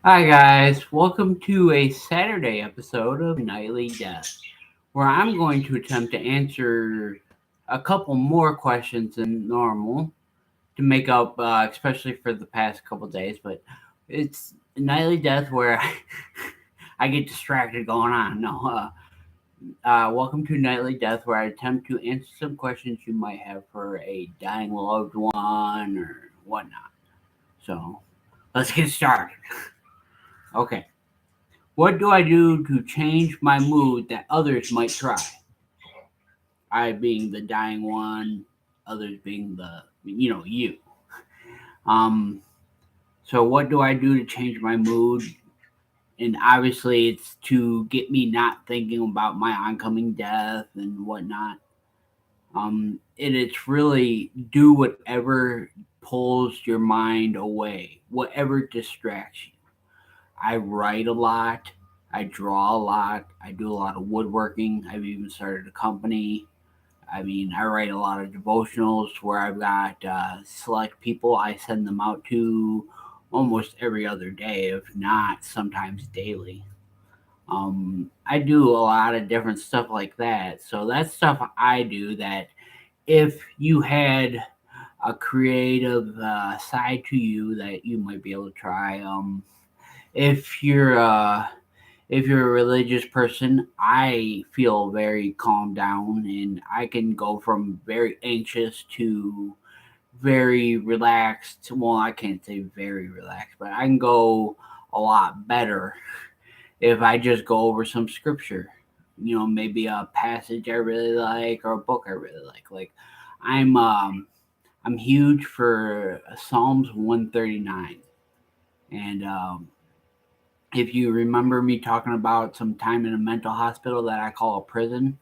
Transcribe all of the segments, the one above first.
Hi, guys. Welcome to a Saturday episode of Nightly Death, where I'm going to attempt to answer a couple more questions than normal to make up, especially for the past couple days. But it's Nightly Death where I get distracted going on. No, welcome to Nightly Death, where I attempt to answer some questions you might have for a dying loved one or whatnot. So let's get started. Okay. What do I do to change my mood that others might try? I being the dying one, others being you. Um, so what do I do to change my mood? And obviously, it's to get me not thinking about my oncoming death and whatnot. And it's really do whatever pulls your mind away, whatever distracts you. I write a lot. I draw a lot. I do a lot of woodworking. I've even started a company. I mean, I write a lot of devotionals where I've got select people I send them out to almost every other day, if not sometimes daily. I do a lot of different stuff like that. So that's stuff I do that if you had a creative side to you that you might be able to try. If you're if you're a religious person, I feel very calmed down and I can go from very anxious to very relaxed. Well, I can't say very relaxed, but I can go a lot better if I just go over some scripture. Maybe a passage I really like or a book I really like. Like I'm I'm huge for Psalms 139. And if you remember me talking about some time in a mental hospital that I call a prison,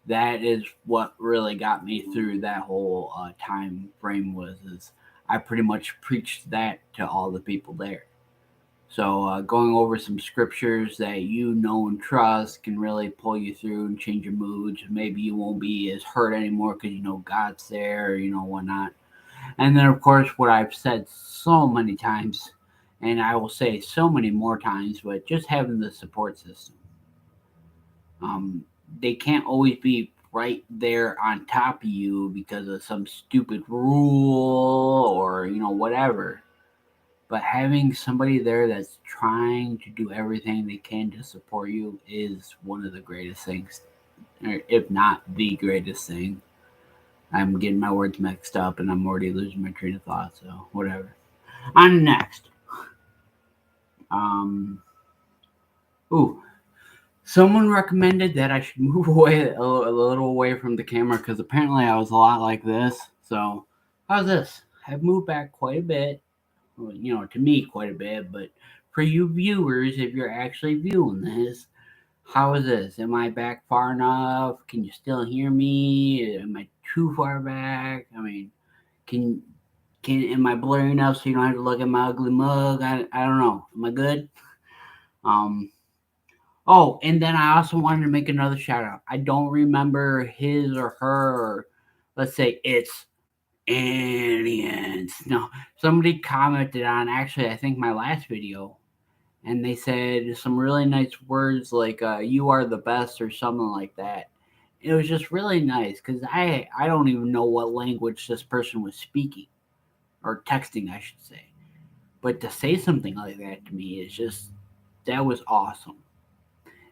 that is what really got me through that whole time frame. Was I pretty much preached that to all the people there. So going over some scriptures that you know and trust can really pull you through and change your moods. Maybe you won't be as hurt anymore because you know God's there, whatnot. And then, of course, what I've said so many times, and I will say so many more times, but just having the support system. Um, they can't always be right there on top of you because of some stupid rule or, whatever. But having somebody there that's trying to do everything they can to support you is one of the greatest things, or if not the greatest thing. I'm getting my words mixed up and I'm already losing my train of thought, so whatever. On next. Um, ooh, someone recommended that I should move away a little away from the camera because apparently I was a lot like this. So, how's this? I've moved back quite a bit. Well, to me, quite a bit. But for you viewers, if you're actually viewing this, how is this? Am I back far enough? Can you still hear me? Am I too far back? I mean, can am I blurry enough so you don't have to look at my ugly mug? I don't know. Am I good? Um, Oh, and then I also wanted to make another shout out. I don't remember his or her, or let's say it's aliens. No, somebody commented on actually, I think my last video, and they said some really nice words like "you are the best" or something like that. It was just really nice because I don't even know what language this person was speaking or texting, I should say. But to say something like that to me is just that was awesome.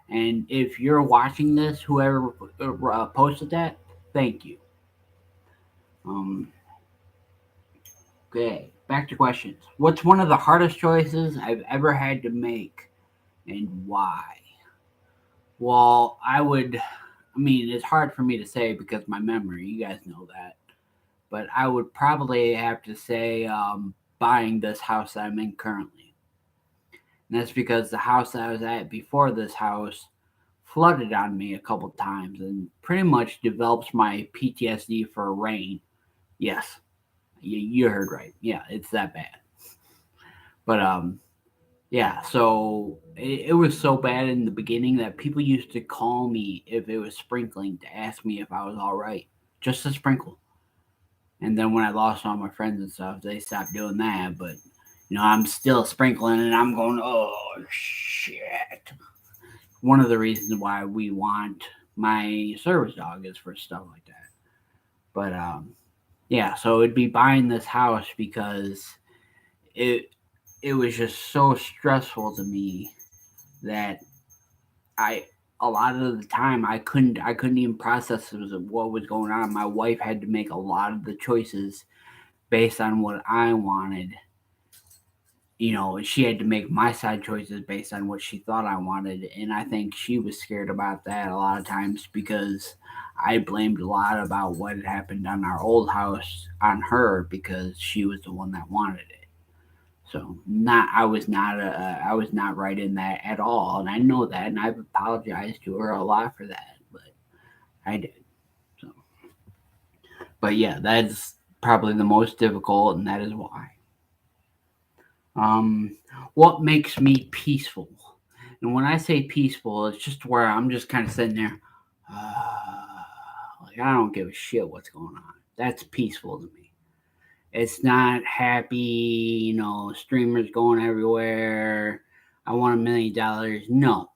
And if you're watching this, whoever posted that, thank you. Um, okay, back to questions. What's one of the hardest choices I've ever had to make, and why? Well, I mean, it's hard for me to say because my memory, you guys know that. But I would probably have to say buying this house that I'm in currently. And that's because the house that I was at before this house flooded on me a couple times and pretty much develops my PTSD for rain. Yes, you heard right. Yeah, it's that bad. But yeah. So it was so bad in the beginning that people used to call me if it was sprinkling to ask me if I was all right, just to sprinkle. And then when I lost all my friends and stuff, they stopped doing that. But I'm still sprinkling and I'm going, oh shit. One of the reasons why we want my service dog is for stuff like that. But yeah, so it'd be buying this house because it it was just so stressful to me that I a lot of the time I couldn't even process what was going on. My wife had to make a lot of the choices based on what I wanted. She had to make my side choices based on what she thought I wanted, and I think she was scared about that a lot of times because I blamed a lot about what had happened on our old house on her because she was the one that wanted it. So not I was not right in that at all, and I know that, and I've apologized to her a lot for that, but I did. So, but yeah, that's probably the most difficult, and that is why. Um, what makes me peaceful? And when I say peaceful, it's just where I'm just kind of sitting there, like I don't give a shit what's going on. That's peaceful to me. It's not happy, streamers going everywhere. I want $1 million. No,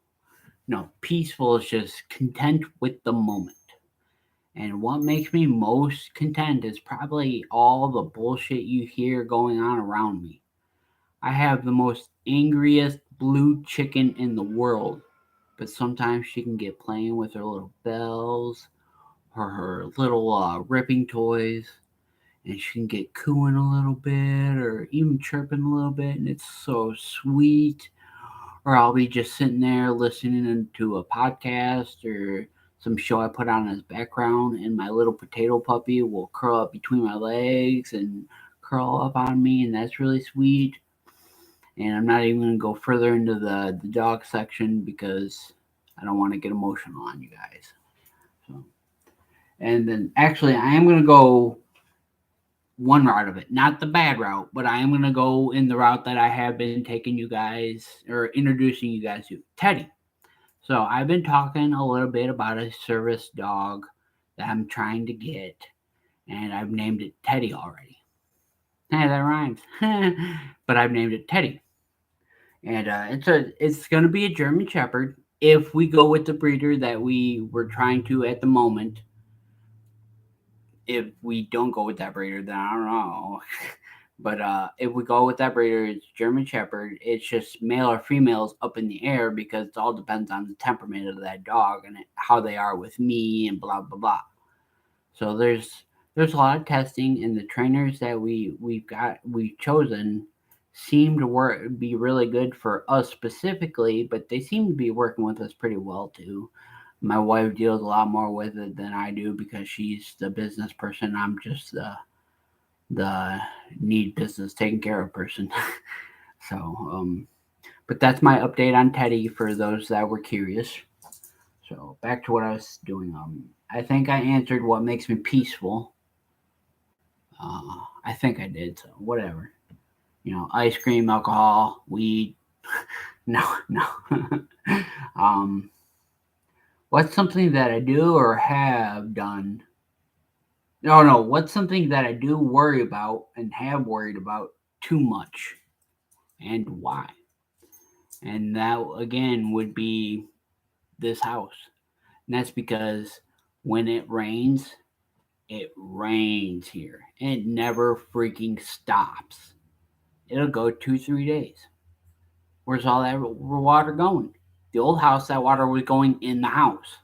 no. Peaceful is just content with the moment. And what makes me most content is probably all the bullshit you hear going on around me. I have the most angriest blue chicken in the world, but sometimes she can get playing with her little bells or her little ripping toys, and she can get cooing a little bit or even chirping a little bit, and it's so sweet. Or I'll be just sitting there listening to a podcast or some show I put on as background, and my little potato puppy will curl up between my legs and curl up on me, and that's really sweet. And I'm not even going to go further into the dog section because I don't want to get emotional on you guys. So, and then actually, I am going to go one route of it, not the bad route, but I am going to go in the route that I have been taking you guys or introducing you guys to Teddy. So, I've been talking a little bit about a service dog that I'm trying to get, and I've named it Teddy already. Hey, that rhymes. But I've named it Teddy. And it's going to be a German Shepherd. If we go with the breeder that we were trying to at the moment, if we don't go with that breeder, then I don't know. But if we go with that breeder, it's German Shepherd. It's just male or females up in the air because it all depends on the temperament of that dog and how they are with me and blah blah blah. So there's a lot of testing, and the trainers that we've chosen seem to be really good for us specifically, but they seem to be working with us pretty well too. My wife deals a lot more with it than I do because she's the business person. I'm just the need business taken care of person. So, but that's my update on Teddy for those that were curious. So back to what I was doing. I think I answered what makes me peaceful. I think I did. So whatever. Ice cream, alcohol, weed. No, no. um, what's something that I do or have done? No, no. What's something that I do worry about and have worried about too much, and why? And that again would be this house. And that's because when it rains here. It never freaking stops. It'll go 2, 3 days. Where's all that water going? The old house, that water was going in the house.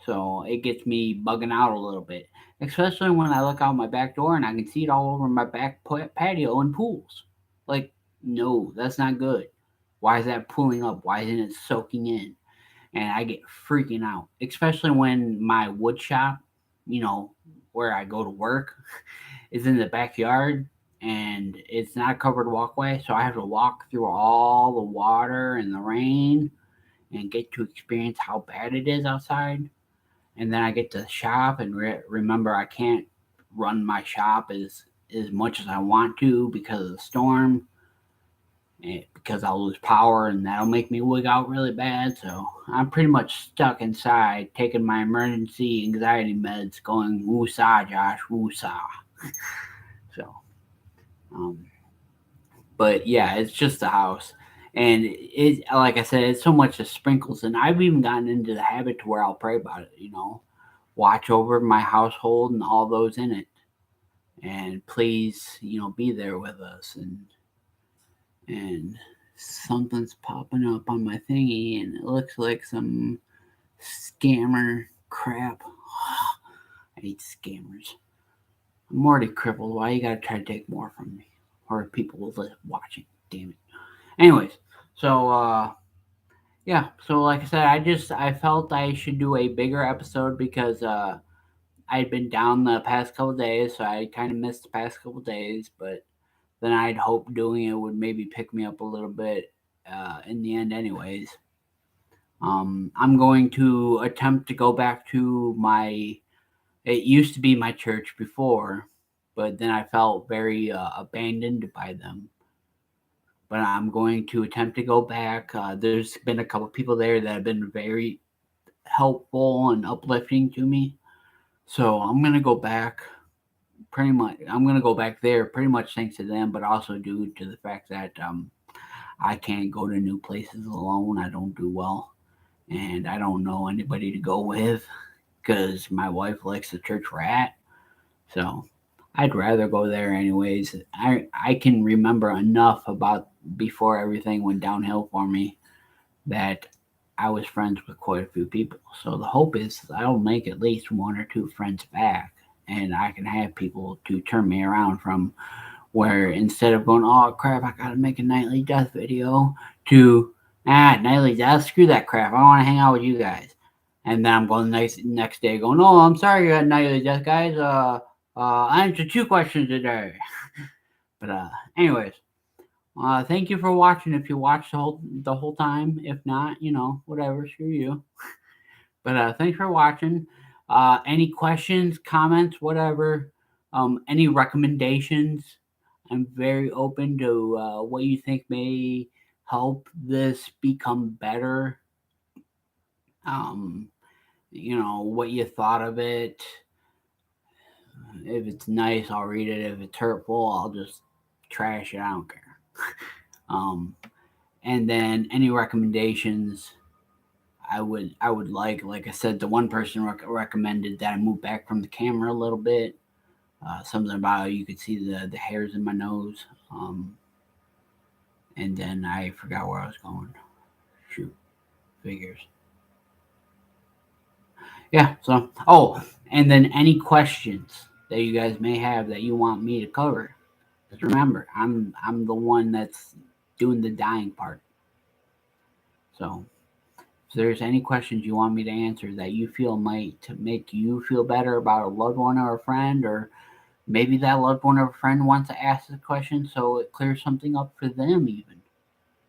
So it gets me bugging out a little bit, especially when I look out my back door and I can see it all over my back patio and pools. Like, no, that's not good. Why is that pooling up? Why isn't it soaking in? And I get freaking out, especially when my wood shop, you know, where I go to work, is in the backyard and it's not a covered walkway, so I have to walk through all the water and the rain and get to experience how bad it is outside. And then I get to shop and remember I can't run my shop as much as I want to because of the storm, because I'll lose power and that'll make me wig out really bad. So I'm pretty much stuck inside taking my emergency anxiety meds, going woosah, Josh, woosah. So, um, But yeah, it's just a house. And it, like I said, it's so much of sprinkles. And I've even gotten into the habit to where I'll pray about it, watch over my household and all those in it. And please, be there with us. And something's popping up on my thingy, and it looks like some scammer crap. I hate scammers. I'm already crippled. Why you gotta try to take more from me? Or people will watching. Damn it. Anyways, so yeah. So like I said, I felt I should do a bigger episode because I'd been down the past couple days, so I kind of missed the past couple days. But then I'd hoped doing it would maybe pick me up a little bit in the end, anyways. I'm going to attempt to go back to my. It used to be my church before, but then I felt very abandoned by them. But I'm going to attempt to go back. There's been a couple people there that have been very helpful and uplifting to me. So I'm gonna go back. Pretty much, I'm gonna go back there. Pretty much thanks to them, but also due to the fact that I can't go to new places alone. I don't do well, and I don't know anybody to go with because my wife likes the church we're at. So I'd rather go there anyways. I can remember enough about before everything went downhill for me that I was friends with quite a few people. So the hope is I'll make at least one or two friends back, and I can have people to turn me around from where instead of going, oh crap, I gotta make a nightly death video, to nightly death, screw that crap. I want to hang out with you guys. And then I'm going the next day going, oh, I'm sorry, you had nightly death, guys. I answered two questions today. But anyways, thank you for watching. If you watched the whole time, if not, whatever, screw you. But thanks for watching. Any questions, comments, whatever, any recommendations? I'm very open to what you think may help this become better. Um, what you thought of it. If it's nice, I'll read it. If it's hurtful, I'll just trash it. I don't care. Um, and then any recommendations I would like I said, the one person recommended that I move back from the camera a little bit. Something about you could see the hairs in my nose. And then I forgot where I was going. Shoot, figures. Yeah. So, and then any questions that you guys may have that you want me to cover. Just remember, I'm the one that's doing the dying part. So, if there's any questions you want me to answer that you feel might make you feel better about a loved one or a friend, or maybe that loved one or a friend wants to ask the question so it clears something up for them even,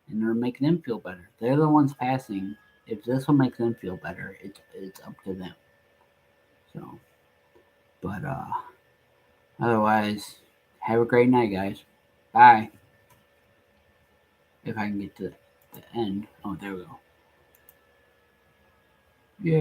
and or make them feel better. They're the ones passing. If this will make them feel better, it's up to them. So, but otherwise, have a great night, guys. Bye. If I can get to the end. Oh, there we go. Yeah.